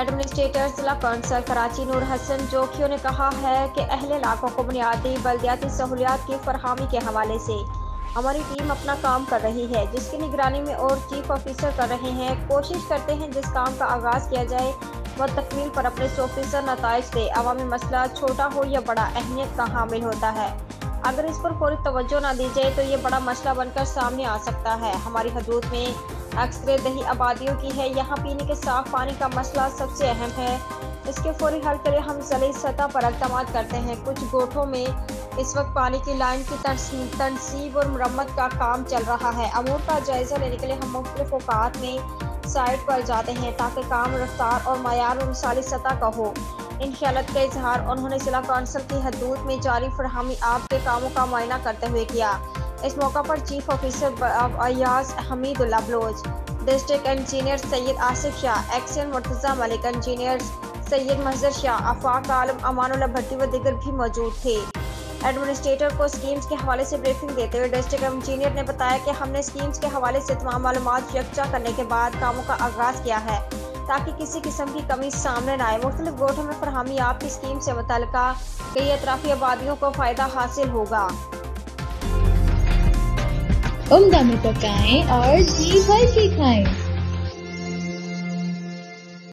Administrator जिला council Karachi नूर हसन जोखियों ने कहा है कि अहले इलाकों को बुनियादी बल्दियाती सहूलियात की फरहमी के हवाले से हमारी टीम अपना काम कर रही है, जिसकी निगरानी में और चीफ ऑफिसर कर रहे हैं। कोशिश करते हैं जिस काम का आगाज़ किया जाए वह तकमील पर अपने ऑफिसर नताइज दे। अवामी मसला छोटा हो या बड़ा अहमियत का हामिल होता है। अगर इस पर फौरी तवज्जो न दी जाए तो ये बड़ा मसला बनकर सामने आ सकता है। हमारी हदूद में अक्सर दही आबादियों की है। यहाँ पीने के साफ पानी का मसला सबसे अहम है। इसके फौरी हल के लिए हम ज़िले सतह पर इक़दाम करते हैं। कुछ गोठों में इस वक्त पानी की लाइन की तनसीब और मरम्मत का काम चल रहा है। अमूर का जायजा लेने के लिए हम मुख्तलिफ औकात में साइट पर जाते हैं ताकि काम रफ्तार और मयार और मिसाली सतह का हो। इन ख्यालात का इजहार उन्होंने जिला कौंसिल की हदूद में जारी फरहमी आप के कामों का मुआयना करते हुए किया। इस मौका पर chief officer Ayaz Hamidullah Baloch, district engineer Syed Asif Shah, XEN Murtaza Malik, engineer Syed Mahjar Shah, Afaq Alam, Amanullah Bhatti व दीगर भी मौजूद थे। एडमिनिस्ट्रेटर को स्कीम्स के हवाले से ब्रीफिंग देते हुए डिस्ट्रिक्ट इंजीनियर ने बताया कि हमने स्कीम्स के हवाले से तमाम मालूमात यकजा करने के बाद कामों का आगाज़ किया है ताकि किसी किस्म की कमी सामने न आए। मुख्तलिफ गोठों में फरहमी आपकी स्कीम से मुतल्लिका कई अतराफी आबादियों को फ़ायदा हासिल होगा। उम्दा में पकाएं और जी भर के खाएं।